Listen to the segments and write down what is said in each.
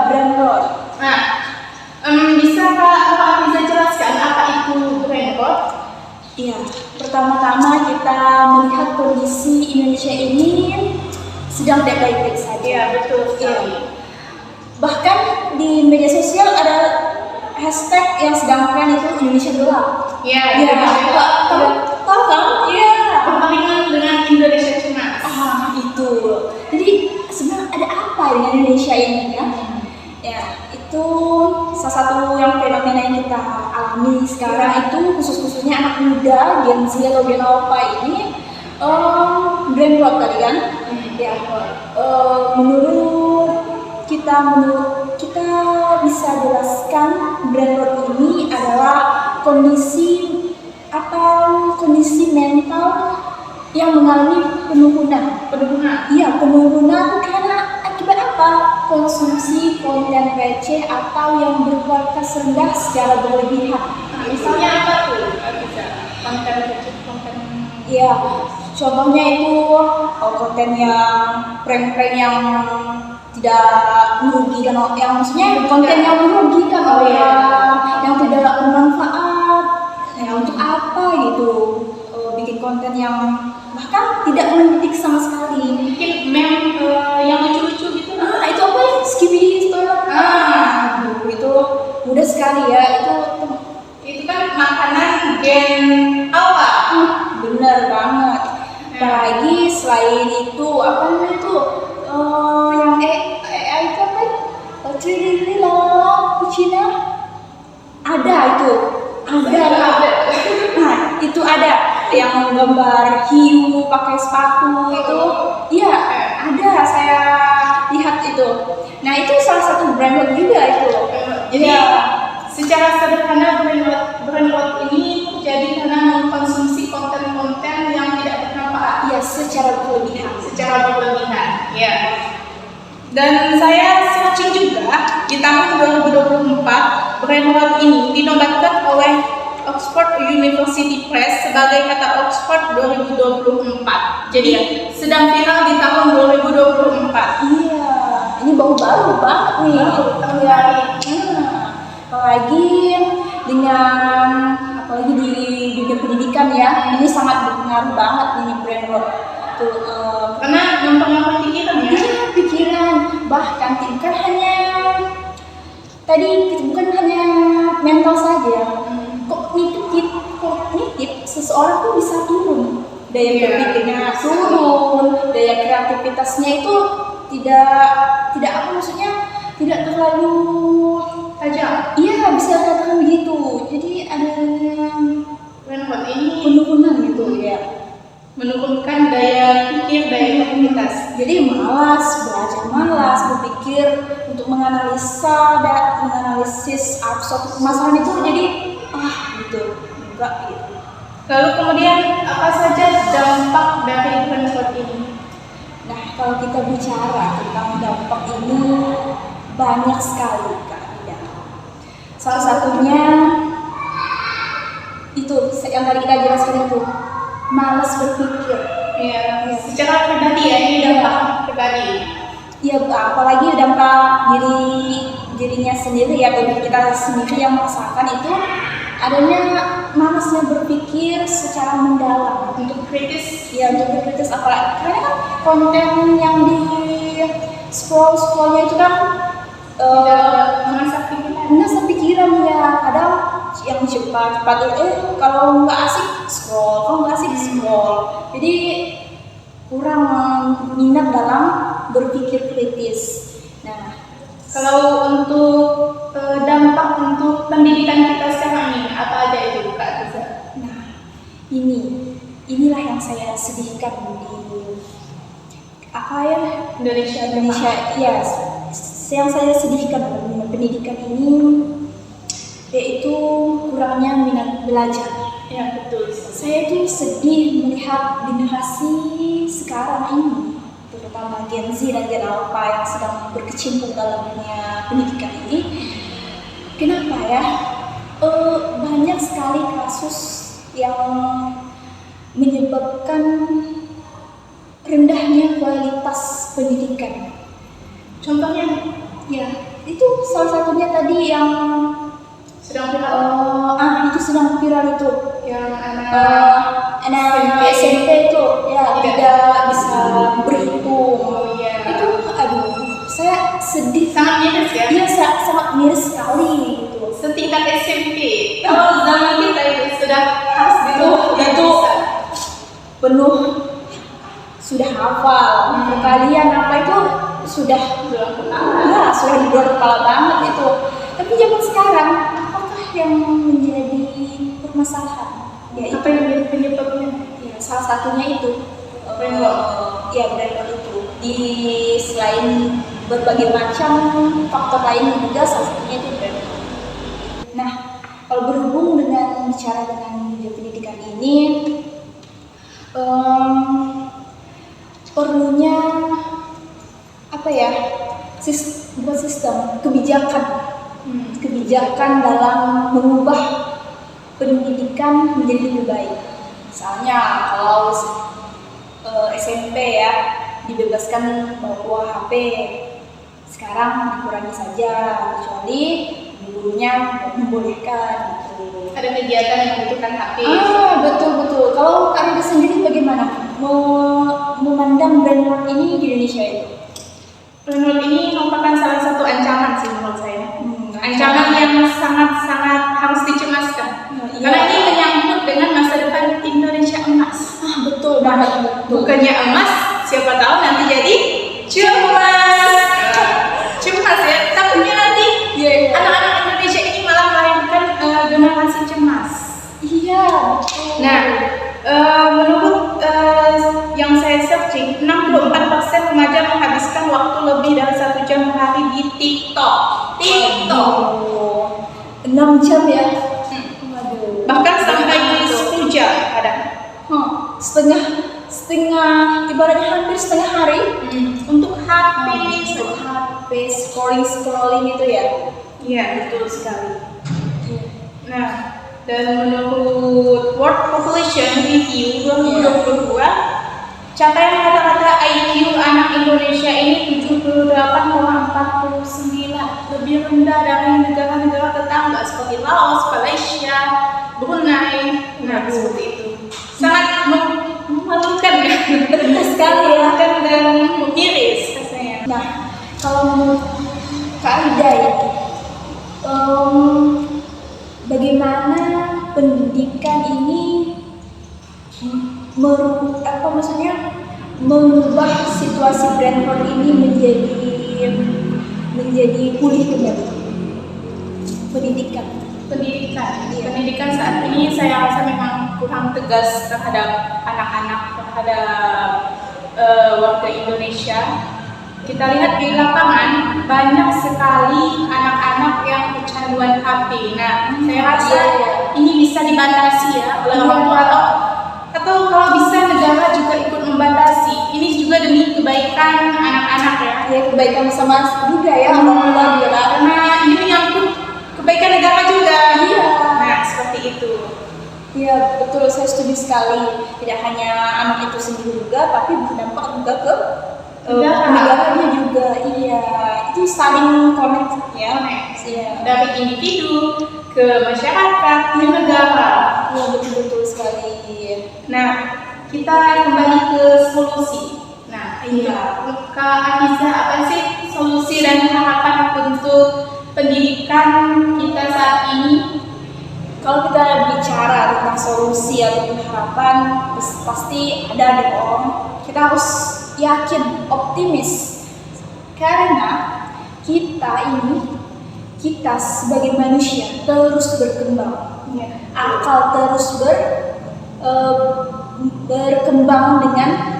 brand road. Nah, bisa Kak Afiza jelaskan apa itu brand road? Iya, pertama-tama kita melihat kondisi Indonesia ini sedang tidak baik-baik saja. Iya, betul sekali. Bahkan di media sosial ada hashtag yang sedang tren itu Indonesia gelap. Iya, Ya, tahu kan? Iya. Perpalingan dengan Indonesia cemas. Itu. Jadi sebenarnya ada apa dengan Indonesia ini ya? Ya, itu salah satu yang fenomena yang kita alami sekarang itu khususnya anak muda Gen Z atau Gen Alpha ini brand road tadi kan? Ya, menurut kita bisa jelaskan brand road ini adalah kondisi mental yang mengalami penurunan. Iya, penurunan karena akibat apa? Konsumsi konten receh atau yang berkualitas rendah secara berlebihan. Misalnya apa tuh? Bisa konten receh, konten. Iya, contohnya itu konten yang prank-prank yang tidak merugikan, yang maksudnya konten yang merugikan orang, yang tidak bermanfaat. Ya, untuk apa gitu? Bikin konten yang bahkan tidak mendidik sama sekali. Mungkin meme yang lucu-lucu gitu. Itu apa ya? Skippy toilet. Itu mudah sekali ya. Itu kan makanan Gen Alpha. Bener banget. Apalagi selain itu apa namanya itu yang AI itu apa? 3D lalala Cina ada itu. Nah, itu ada yang gambar hiu pakai sepatu itu. Iya, ada, saya lihat itu. Nah, itu salah satu brand road juga itu. Jadi secara sederhana brand road ini terjadi karena mengkonsumsi konten-konten yang tidak bermanfaat. Iya, secara berlebihan. Ya. Dan saya searching juga di tahun 2024 brand road ini dinobatkan oleh Oxford University Press sebagai kata Oxford 2024. Jadi sedang viral di tahun 2024. Iya, ini baru banget nih. Apalagi di dunia pendidikan ya, ini sangat berpengaruh banget ini brand road. Karena mempengaruhi pikiran ya. Iya, pikiran. Bahkan bukan hanya mental saja. Kognitif seseorang tuh bisa turun, daya berpikirnya turun, daya kreativitasnya itu tidak terlalu tajam. Iya, bisa katakan begitu. Jadi ada brand road ini penurunan gitu ya, menurunkan daya pikir, daya kreativitas. jadi malas berpikir untuk menganalisis suatu permasalahan itu, jadi gitu enggak gitu. Lalu kemudian apa saja dampak dari brand road ini? Nah, kalau kita bicara tentang dampak ini banyak sekali Kak Ida. Salah satunya itu yang tadi kita jelaskan itu, malas berpikir. Iya, secara pribadi ya, ini dampak pribadi. Iya, apalagi dampak dirinya sendiri ya, bagi kita sendiri yang merasakan itu adanya malasnya berpikir secara mendalam untuk kritis, apalagi karena kan konten yang di scrollnya itu kan mengasah pikiran ya, kadang yang cepat kalau nggak asik scroll, jadi kurang minat dalam berpikir kritis. Nah, kalau untuk dampak untuk pendidikan kita sekarang ini apa aja itu Kak Afiza? Nah, inilah yang saya sedihkan di Indonesia. Ya, yang saya sedihkan dengan pendidikan ini yaitu kurangnya minat belajar. Ya, betul. Saya tuh sedih melihat generasi sekarang ini, terutama Gen Z dan Gen Alpha yang sedang berkecimpung dalam dunia pendidikan ini. Kenapa ya? Banyak sekali kasus yang menyebabkan rendahnya kualitas pendidikan. Contohnya? Ya, itu salah satunya tadi yang sedang viral. itu sedang viral itu Yang anak SMP itu ya tidak bisa berhitung. Oh iya. Itu aduh, saya sedih. Sangat miris ya. Iya, sangat miris sekali gitu. Setingkat SMP. Kalau zaman kita itu sudah khas gitu. Itu penuh sudah hafal. Kalian apa itu sudah sudah di luar kepala banget itu. Tapi zaman sekarang apakah yang menjadi permasalahan? Ya Apa yang menjadi penyebabnya? ya, salah satunya itu Brainwash. ya brainwash itu. Di selain berbagai macam faktor lain juga salah satunya itu brainwash. Nah, kalau berhubung dengan bicara dengan dunia pendidikan ini, perlunya apa ya? Bukan sistem, kebijakan dalam mengubah pendidikan menjadi lebih baik. Misalnya kalau SMP ya dibebaskan bawa HP, sekarang dikurangi saja, kecuali gurunya membolehkan gitu. Ada kegiatan yang membutuhkan HP. Betul. Kalau Kak Rida sendiri bagaimana memandang brainwash ini di Indonesia itu? Brainwash ini merupakan salah satu ancaman sih menurut saya. Ancaman yang sangat-sangat harus dicemaskan. Iya. Karena ini menyangkut dengan masa depan Indonesia emas. Betul banget. Bukannya emas, siapa tahu nanti jadi cemas. Cemas ya, takutnya nanti anak-anak Indonesia ini malah melahirkan generasi cemas. Iya, betul. Nah, menurut yang saya searching, 64% remaja menghabiskan waktu lebih dari 1 jam per hari di TikTok. 6 jam ya? Waduh. Bahkan sampai 10 jam kadang. Setengah ibaratnya hampir setengah hari Untuk HP. untuk HP scrolling itu ya. Iya, betul sekali. Nah, dan menurut World Population Review 2022, capaian rata-rata IQ anak Indonesia ini 78,49, lebih rendah dari negara-negara tetangga seperti Laos, Malaysia, Brunei. Nah, seperti itu. Sangat memalukan ya. Rendah sekali ya. Dan miris rasanya. Nah, kalau menurut Kak Rida ya, bagaimana pendidikan ini mengubah situasi brainwash ini menjadi pulih kembali? Pendidikan saat ini saya rasa memang kurang tegas terhadap anak-anak, terhadap warga Indonesia. Kita lihat di lapangan banyak sekali anak-anak yang kecanduan HP. Nah, saya rasa ini bisa dibatasi ya oleh orang tua atau kalau bisa negara juga ikut membatasi. Ini juga demi kebaikan anak-anak ya. Ya, kebaikan sama juga ya orang tua dia. Karena ini menyangkut kebaikan negara juga. Iya. Nah, seperti itu. Iya, betul, saya setuju sekali. Tidak hanya anak itu sendiri juga, tapi berdampak juga ke negaranya juga. Iya, itu saling connect ya. Iya. Dari individu ke masyarakat ke negara. Iya, betul sekali. Nah, kita kembali ke solusi. Nah, Kak Afiza, apa sih solusi dan harapan untuk pendidikan kita saat ini? Kalau kita bicara tentang solusi atau harapan, pasti ada deh orang. Kita harus yakin, optimis. Karena kita sebagai manusia terus berkembang. Akal terus berkembang dengan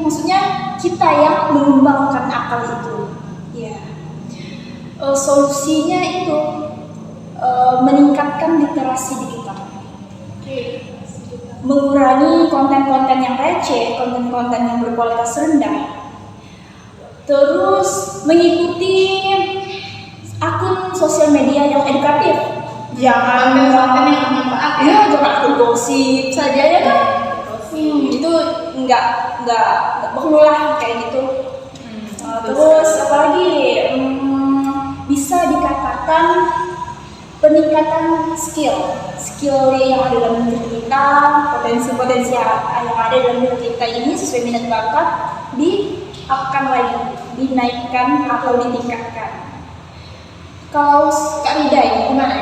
maksudnya kita yang mengembangkan akal itu. Ya. Solusinya itu meningkatkan literasi digital. Mengurangi konten-konten yang receh, konten-konten yang berkualitas rendah. Terus mengikuti akun sosial media yang edukatif. Jangan konten yang bermanfaat ya. Ya, jangan akun gosip saja ya kan. Itu enggak perlulah kayak gitu. Terus apalagi bisa dikatakan peningkatan skill yang ada dalam diri kita, potensi-potensi yang ada dalam diri kita ini sesuai minat bakat di-upkan lagi, dinaikkan atau ditingkatkan. Kalau Kak Rida ini gimana?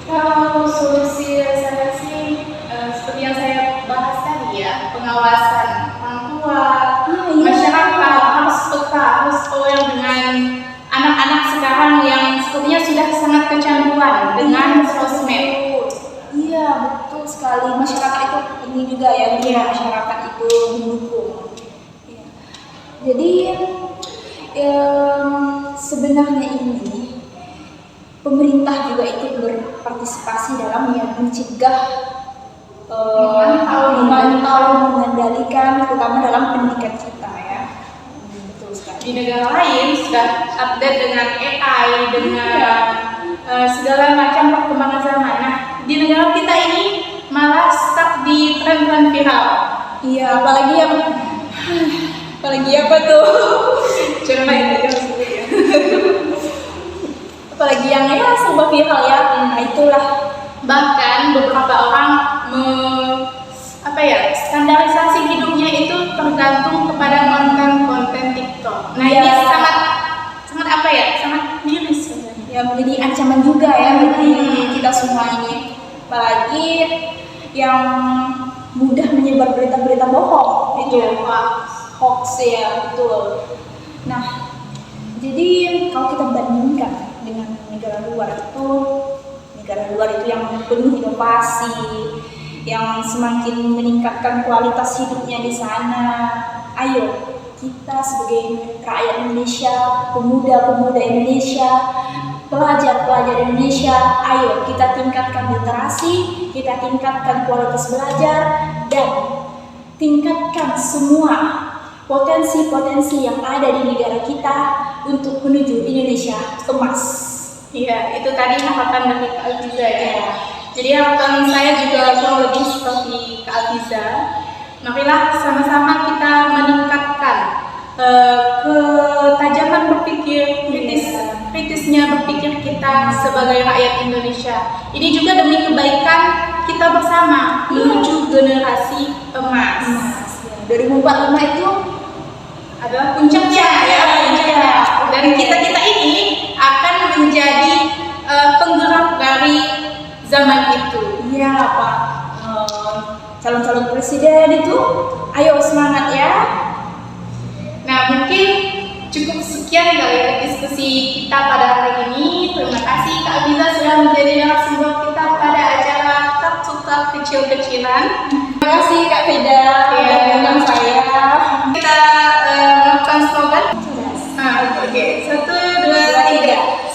Kalau solusi saya sih seperti yang saya bahas tadi ya, pengawasan orang tua, iya. masyarakat harus peka, harus aware dengan anak-anak sekarang yang sepertinya sudah sangat kecanduan dengan sosmed. Iya, betul sekali. Masyarakat itu penting juga ya, Iya. masyarakat itu mendukung. Iya. Jadi sebenarnya ini pemerintah juga ikut berpartisipasi dalam mencegah, memantau, mengendalikan, terutama dalam pendidikan kita ya. Betul sekali. Di negara lain sudah update dengan AI, dengan segala macam perkembangan zaman. Nah, di negara kita ini malah stuck di tren-tren viral. Iya, apalagi apa tuh? Coba itu maksudnya. Apalagi yang ya serba viral ya. Nah, itulah. Bahkan beberapa orang standarisasi hidupnya itu tergantung kepada konten TikTok. Nah, Iya. ini sangat sangat miris sebenarnya. Ya menjadi ancaman juga ya bagi kita semua ini. Apalagi yang mudah menyebar berita-berita bohong itu, hoax ya, betul. Nah, jadi kalau kita bandingkan dengan negara luar itu yang penuh inovasi, yang semakin meningkatkan kualitas hidupnya di sana. Ayo kita sebagai rakyat Indonesia, pemuda-pemuda Indonesia, pelajar-pelajar Indonesia, ayo kita tingkatkan literasi, kita tingkatkan kualitas belajar, dan tingkatkan semua potensi-potensi yang ada di negara kita untuk menuju Indonesia emas. Iya, itu tadi harapan dari Kak Alfiza ya. Jadi harapan saya juga kurang lebih seperti Kak Alfiza. Marilah sama-sama kita meningkatkan ketajaman berpikir, kritisnya berpikir kita sebagai rakyat Indonesia. Ini juga demi kebaikan kita bersama menuju generasi emas. 2045 itu Adalah puncaknya ya, puncaknya. Dan kita ini akan menjadi penggerak dari zaman itu. iya Pak, calon-calon presiden itu, ayo semangat ya. Nah, mungkin cukup sekian kali ya diskusi kita pada hari ini. Terima kasih Kak Alfiza sudah menjadi narasumber kita pada acara Talk kecil-kecilan. Terima kasih Kak Veda Iya. mengundang saya. Kita melakukan slogan. Oke. 1, 2, 3.